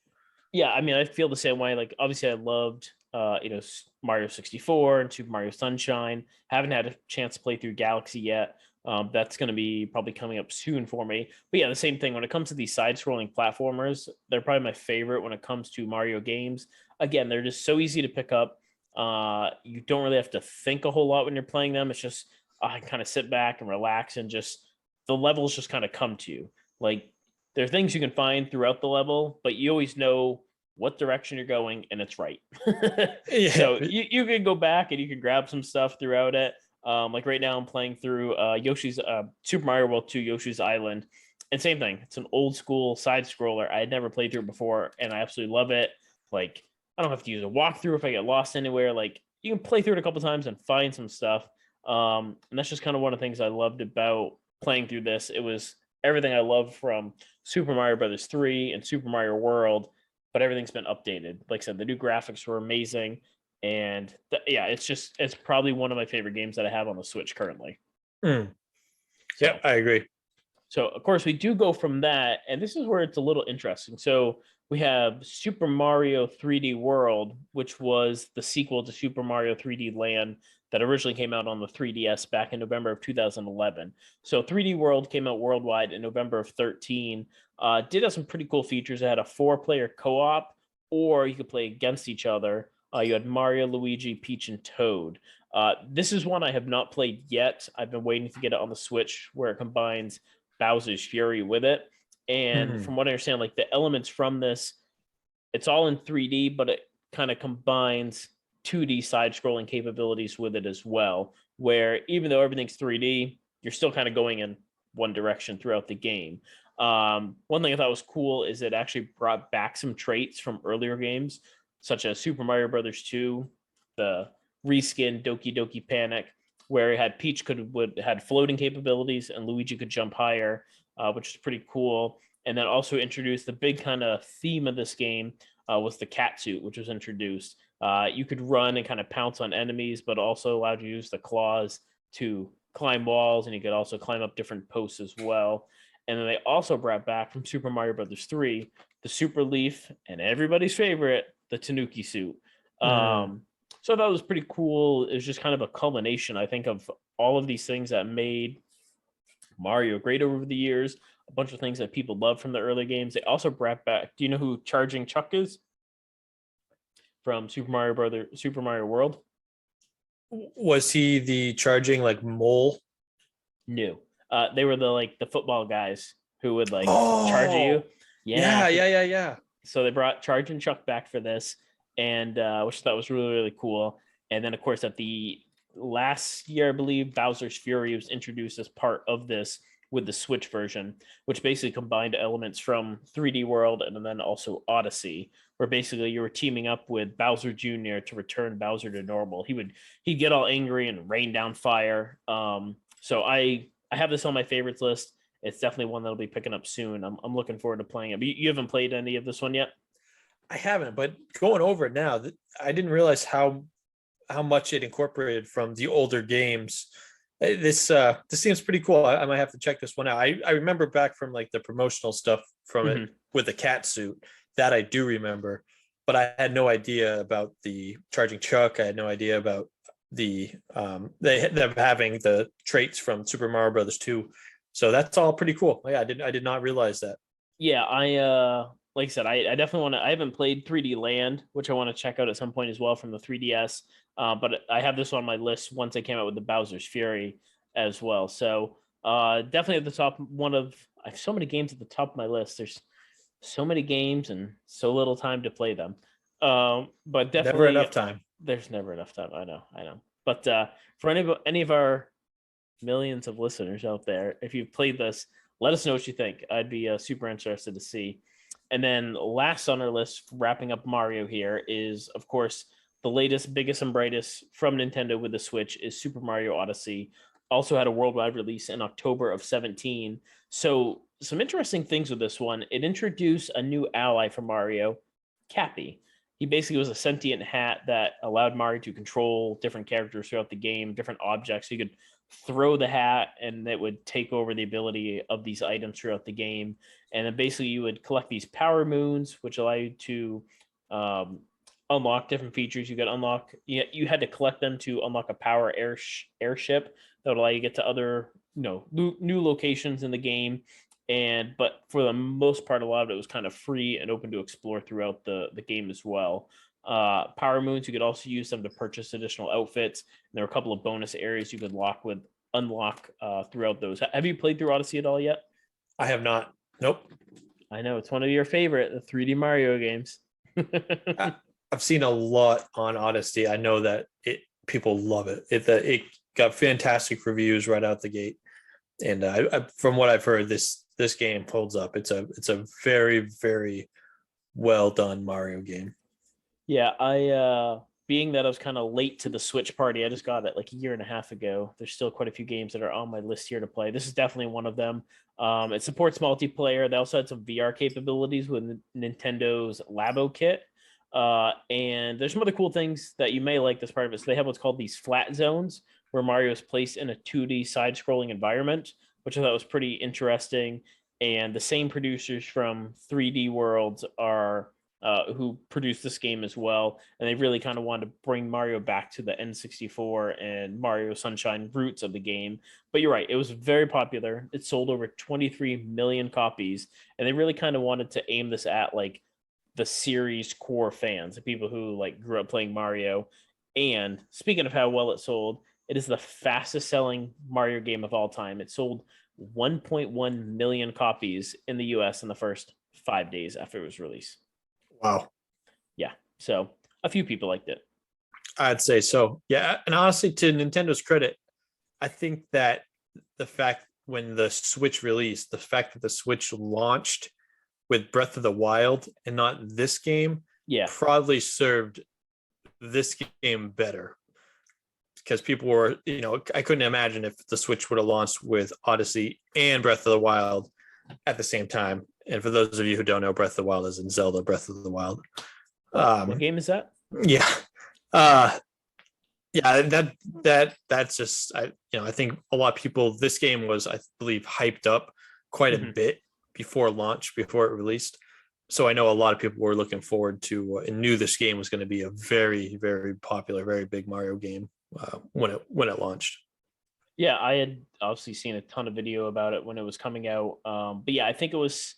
Yeah, I mean, I feel the same way. Like, obviously, I loved, Mario 64 and Super Mario Sunshine. Haven't had a chance to play through Galaxy yet. That's going to be probably coming up soon for me. But yeah, the same thing. When it comes to these side-scrolling platformers, they're probably my favorite when it comes to Mario games. Again, they're just so easy to pick up. You don't really have to think a whole lot when you're playing them. It's just I kind of sit back and relax, and just the levels just kind of come to you. Like, there are things you can find throughout the level, but you always know what direction you're going, and it's right. Yeah. So you can go back and you can grab some stuff throughout it. Like right now I'm playing through Yoshi's Super Mario World 2 Yoshi's Island. And same thing. It's an old school side scroller. I had never played through it before, and I absolutely love it. Like, I don't have to use a walkthrough if I get lost anywhere. Like, you can play through it a couple times and find some stuff. And that's just kind of one of the things I loved about playing through this. It was everything I love from Super Mario Brothers 3 and Super Mario World, but everything's been updated. Like I said, the new graphics were amazing. And yeah, it's probably one of my favorite games that I have on the Switch currently. Mm. So, Yeah, I agree. so of course we do go from that, and this is where it's a little interesting. So we have Super Mario 3D World, which was the sequel to Super Mario 3D Land that originally came out on the 3DS back in November of 2011. So 3D World came out worldwide in November of 13. Did have some pretty cool features. It had a 4-player co-op, or you could play against each other. You had Mario, Luigi, Peach, and Toad. This is one I have not played yet. I've been waiting to get it on the Switch, where it combines Bowser's Fury with it. And Mhm. from what I understand, like the elements from this, it's all in 3D, but it kind of combines 2D side-scrolling capabilities with it as well. Where even though everything's 3D, you're still kind of going in one direction throughout the game. One thing I thought was cool is it actually brought back some traits from earlier games, such as Super Mario Brothers 2, the reskin Doki Doki Panic, where it had Peach had floating capabilities and Luigi could jump higher, which is pretty cool. And then also introduced the big kind of theme of this game was the cat suit, which was introduced. You could run and kind of pounce on enemies, but also allowed you to use the claws to climb walls, and you could also climb up different posts as well. And then they also brought back from Super Mario Brothers 3 the Super Leaf and everybody's favorite, the Tanuki suit. Mhm. So I thought it was pretty cool. It was just kind of a culmination, I think, of all of these things that made Mario great over the years. A bunch of things that people love from the early games. They also brought back. Do you know who Charging Chuck is from Super Mario World? Was he the charging like mole? New. They were the football guys who would like charge at you. Oh, Yeah. yeah, So yeah, yeah, yeah. so they brought Charge and Chuck back for this, and which I thought was really really cool. And then of course at the last year, I believe Bowser's Fury was introduced as part of this with the Switch version, which basically combined elements from 3D World and then also Odyssey, where basically you were teaming up with Bowser Jr. to return Bowser to normal. He'd get all angry and rain down fire. So I have this on my favorites list. It's definitely one that'll be picking up soon. I'm looking forward to playing it. But you haven't played any of this one yet? I haven't, but going over it now, I didn't realize how much it incorporated from the older games. This seems pretty cool. I might have to check this one out. I remember back from like the promotional stuff from it Mm-hmm. with the cat suit, that I do remember, but I had no idea about the charging Chuck. I had no idea about them having the traits from Super Mario Brothers 2. So that's all pretty cool. Yeah, I did not realize that. Yeah, I like I said, I definitely want to. I haven't played 3D Land, which I want to check out at some point as well from the 3DS. But I have this on my list once I came out with the Bowser's Fury as well. So definitely at the top. I have so many games at the top of my list. There's so many games and so little time to play them. But Never definitely, enough time. there's never enough time. I know. But for any of our millions of listeners out there, if you've played this, let us know what you think. I'd be super interested to see. And then last on our list, wrapping up Mario here, is of course the latest, biggest, and brightest from Nintendo with the Switch is Super Mario Odyssey. Also had a worldwide release in October of 17. So some interesting things with this one. It introduced a new ally for Mario, Cappy. He basically was a sentient hat that allowed Mario to control different characters throughout the game, different objects. He could throw the hat and it would take over the ability of these items throughout the game. And then basically you would collect these power moons, which allow you to um, unlock different features. You could unlock, you had to collect them to unlock a power airship that would allow you to get to other, new locations in the game. But for the most part, a lot of it was kind of free and open to explore throughout the game as well. Power moons, you could also use them to purchase additional outfits. And there were a couple of bonus areas you could unlock throughout those. Have you played through Odyssey at all yet? I have not. Nope. I know it's one of your favorite, the 3D Mario games. I, I've seen a lot on Odyssey. I know that people love it. It got fantastic reviews right out the gate, and from what I've heard, this game holds up. It's a very very well done Mario game. Yeah, I being that I was kind of late to the Switch party, I just got it like a year and a half ago. There's still quite a few games that are on my list here to play. This is definitely one of them. It supports multiplayer. They also had some VR capabilities with Nintendo's Labo kit. And there's some other cool things that you may like this part of it. So they have what's called these flat zones where Mario is placed in a 2D side-scrolling environment, which I thought was pretty interesting. And the same producers from 3D Worlds are who produced this game as well. And they really kind of wanted to bring Mario back to the N64 and Mario Sunshine roots of the game. But you're right, it was very popular. It sold over 23 million copies. And they really kind of wanted to aim this at like the series core fans, the people who like grew up playing Mario. And speaking of how well it sold, it is the fastest selling Mario game of all time. It sold 1.1 million copies in the US in the first 5 days after it was released. Wow. Yeah. So a few people liked it. I'd say so. Yeah. And honestly, to Nintendo's credit, I think that the fact when the Switch released, the fact that the Switch launched with Breath of the Wild and not this game, Yeah. probably served this game better. Because people were, I couldn't imagine if the Switch would have launched with Odyssey and Breath of the Wild at the same time. And for those of you who don't know, Breath of the Wild is in Zelda Breath of the Wild. What game is that? Yeah. That's just, I think a lot of people, this game was, I believe, hyped up quite a bit before launch, before it released. So I know a lot of people were looking forward to and knew this game was going to be a very, very popular, very big Mario game when it launched. Yeah, I had obviously seen a ton of video about it when it was coming out. But yeah, I think it was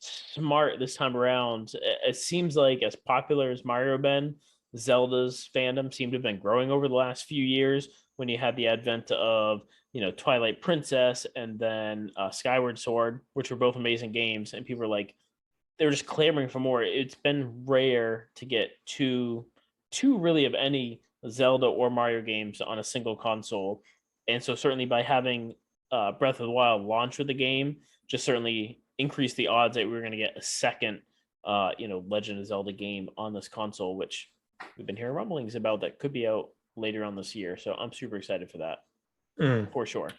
smart this time around. It seems like as popular as Mario been, Zelda's fandom seemed to have been growing over the last few years when you had the advent of, Twilight Princess and then Skyward Sword, which were both amazing games. And people were like, they were just clamoring for more. It's been rare to get two really of any Zelda or Mario games on a single console. And so certainly by having Breath of the Wild launch with the game, just certainly increased the odds that we were going to get a second, Legend of Zelda game on this console, which we've been hearing rumblings about that could be out later on this year. So I'm super excited for that, for sure.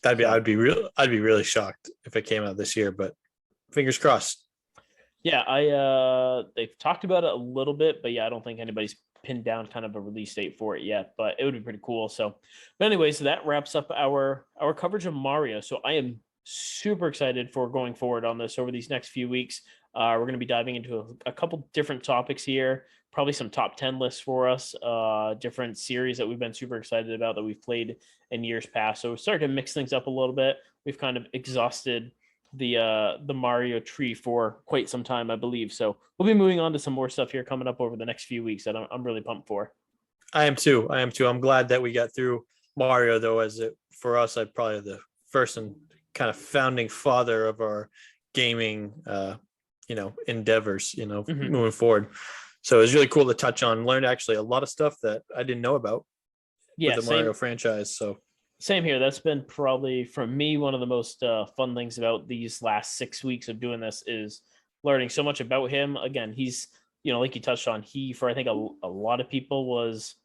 I'd be really shocked if it came out this year, but fingers crossed. Yeah, they've talked about it a little bit, but yeah, I don't think anybody's pinned down kind of a release date for it yet, but it would be pretty cool. So, but anyway, so that wraps up our coverage of Mario. So I am super excited for going forward on this over these next few weeks. We're going to be diving into a couple different topics here, probably some top 10 lists for us, different series that we've been super excited about that we've played in years past. So we're starting to mix things up a little bit. We've kind of exhausted the Mario tree for quite some time, I believe. So we'll be moving on to some more stuff here coming up over the next few weeks that I'm really pumped for. I am too. I'm glad that we got through Mario, though, for us, I'm probably the first and kind of founding father of our gaming, endeavors, moving forward. So it was really cool to touch on, learned actually a lot of stuff that I didn't know about with the Mario franchise. So same here. That's been probably for me one of the most fun things about these last 6 weeks of doing this is learning so much about him. Again, he's, like you touched on, for I think a lot of people was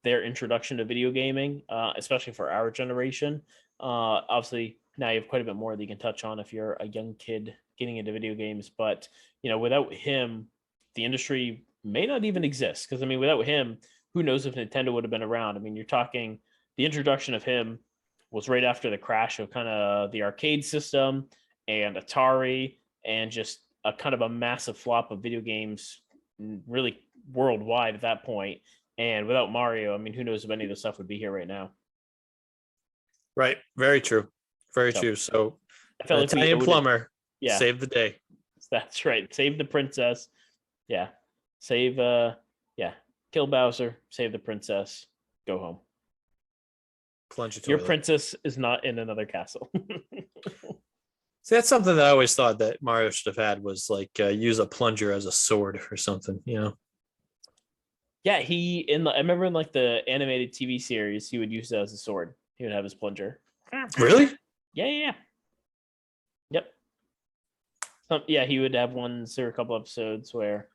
their introduction to video gaming, especially for our generation. Obviously, now you have quite a bit more that you can touch on if you're a young kid getting into video games. But, without him, the industry may not even exist. Because, without him, who knows if Nintendo would have been around? You're talking the introduction of him was right after the crash of kind of the arcade system and Atari and just a kind of a massive flop of video games really worldwide at that point. And without Mario, who knows if any of this stuff would be here right now. Right. Very true. Very true. So I felt like Italian plumber saved the day. That's right. Save the princess. Yeah. Kill Bowser, save the princess, go home. Plunge your princess is not in another castle. See, that's something that I always thought that Mario should have had was like use a plunger as a sword or something, Yeah, I remember in like the animated TV series, he would use it as a sword. He would have his plunger. Really? Yeah. Yep. He would have ones or a couple episodes where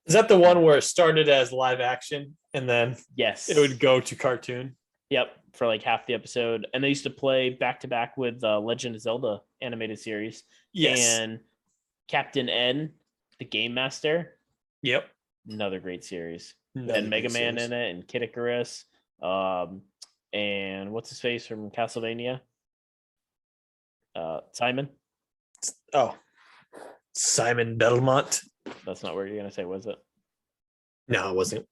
Is that the one where it started as live action and then Yes. it would go to cartoon? Yep, for like half the episode. And they used to play back to back with Legend of Zelda animated series. Yes. And Captain N, the Game Master. Yep. Another great series. Another And Mega great Man series. in it, and Kid Icarus. And what's his face from Castlevania? Simon. Oh, Simon Belmont. That's not what you're gonna say, was it? No, it wasn't.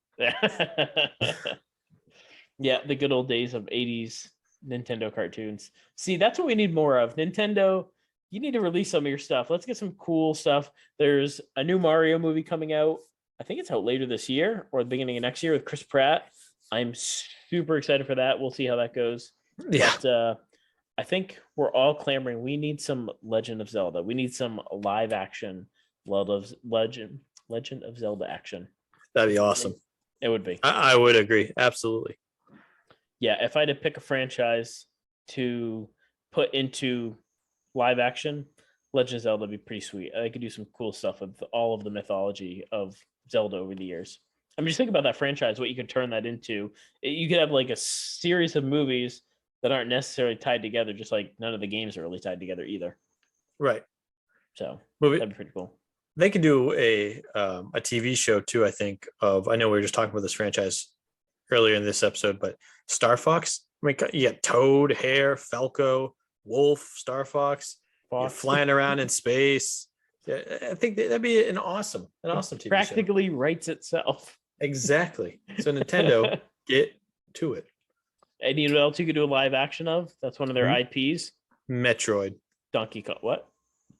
Yeah, the good old days of 80s Nintendo cartoons. See, that's what we need more of. Nintendo, you need to release some of your stuff. Let's get some cool stuff. There's a new Mario movie coming out. I think it's out later this year or the beginning of next year with Chris Pratt. I'm super excited for that. We'll see how that goes. Yeah. But I think we're all clamoring. We need some Legend of Zelda. We need some live action Legend of Zelda action. That'd be awesome. It would be. I would agree. Absolutely. Yeah, if I had to pick a franchise to put into live action, Legend of Zelda would be pretty sweet. I could do some cool stuff with all of the mythology of Zelda over the years. I mean, just think about that franchise, what you could turn that into. You could have like a series of movies that aren't necessarily tied together, just like none of the games are really tied together either. Right. So movie. That'd be pretty cool. They could do a TV show too. I think of. I know we were just talking about this franchise earlier in this episode, but Star Fox. I mean, you got Toad, Hare, Falco, Wolf, Star Fox, flying around in space. Yeah, I think that'd be an awesome TV Practically show. writes itself. Exactly. So Nintendo, get to it. And you know what else you could do a live action of? That's one of their IPs. Metroid. Donkey Kong. What?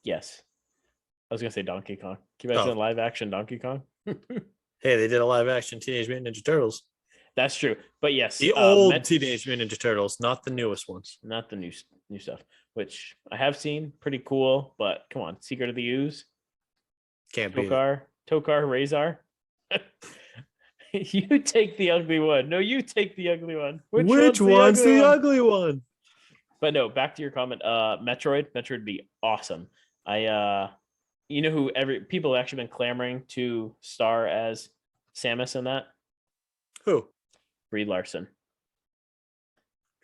Yes. I was gonna say Donkey Kong. Can you imagine a live action Donkey Kong? Hey, they did a live action Teenage Mutant Ninja Turtles. That's true. But yes, the old Teenage Mutant Ninja Turtles, not the newest ones. Not the new stuff, which I have seen. Pretty cool. But come on, Secret of the Ooze. Can't be Tokar Razor. You take the ugly one. No, you take the ugly one. Which one's the ugly one? But no, back to your comment. Metroid would be awesome. You know who people have actually been clamoring to star as Samus in that? Who? Brie Larson.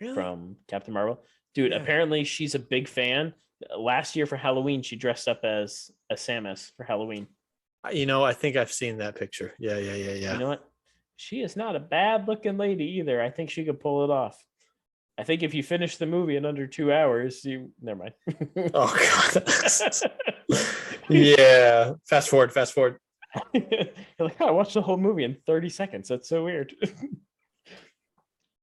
Really? From Captain Marvel. Dude, apparently she's a big fan. Last year for Halloween, she dressed up as Samus for Halloween. You know, I think I've seen that picture. Yeah. You know what? She is not a bad looking lady either. I think she could pull it off. I think if you finish the movie in under 2 hours, never mind. Oh God. Yeah. Fast forward. You're like, oh, I watched the whole movie in 30 seconds. That's so weird.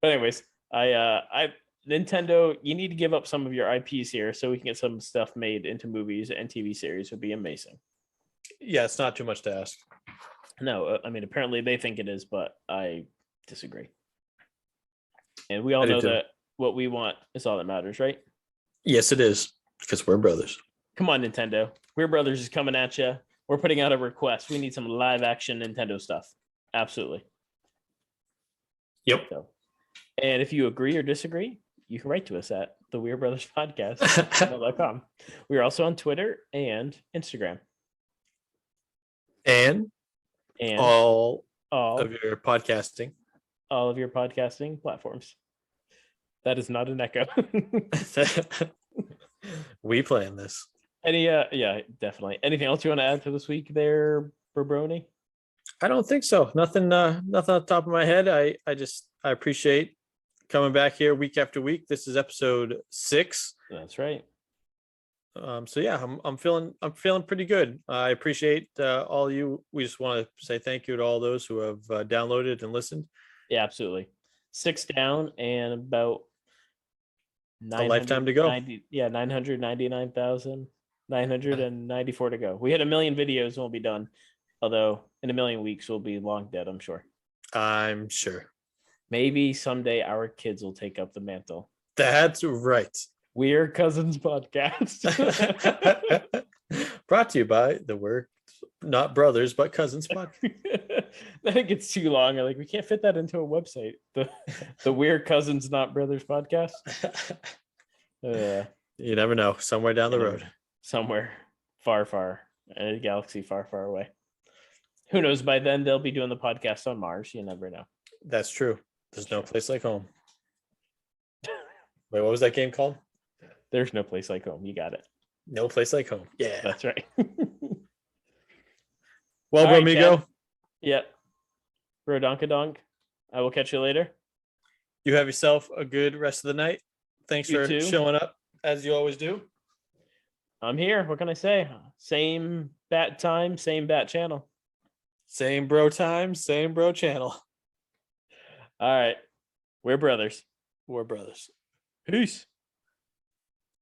But anyways, Nintendo, you need to give up some of your IPs here so we can get some stuff made into movies and TV series. Would be amazing. Yeah, it's not too much to ask. No, I mean, apparently they think it is, but I disagree. And we all know that what we want is all that matters, right? Yes, it is, because we're brothers. Come on, Nintendo. We're Brothers is coming at you. We're putting out a request. We need some live action Nintendo stuff. Absolutely. Yep. So, and if you agree or disagree, you can write to us at the Weird Brothers Podcast.com. We are also on Twitter and Instagram. And all of your podcasting. All of your podcasting platforms. That is not an echo. We plan this. Yeah, definitely. Anything else you want to add to this week there, Brony? I don't think so. Nothing off the top of my head. I appreciate coming back here week after week. This is episode 6. That's right. So yeah, I'm feeling pretty good. I appreciate all you. We just want to say thank you to all those who have downloaded and listened. Yeah, absolutely. 6 down and about a lifetime to go. 999,994 to go. We had 1 million videos and we'll be done. Although in 1 million weeks we'll be long dead, I'm sure. I'm sure. Maybe someday our kids will take up the mantle. That's right. We're Cousins Podcast. Brought to you by the We're Not Brothers but Cousins Podcast. I think it's too long. We can't fit that into a website. The We're Cousins Not Brothers Podcast. You never know. Somewhere down the road. Somewhere far, a galaxy far, far away. Who knows? By then they'll be doing the podcast on Mars. You never know. That's true. There's no place like home. Wait, what was that game called? There's no place like home. You got it. No place like home. Yeah. That's right. Well, All right, Bromigo, Chad. Yep. Rodonkadonk. I will catch you later. you have yourself a good rest of the night. Thanks You for too. showing up as you always do. I'm here. What can I say? Same bat time, same bat channel. Same bro time, same bro channel. All right. We're brothers. We're brothers. Peace.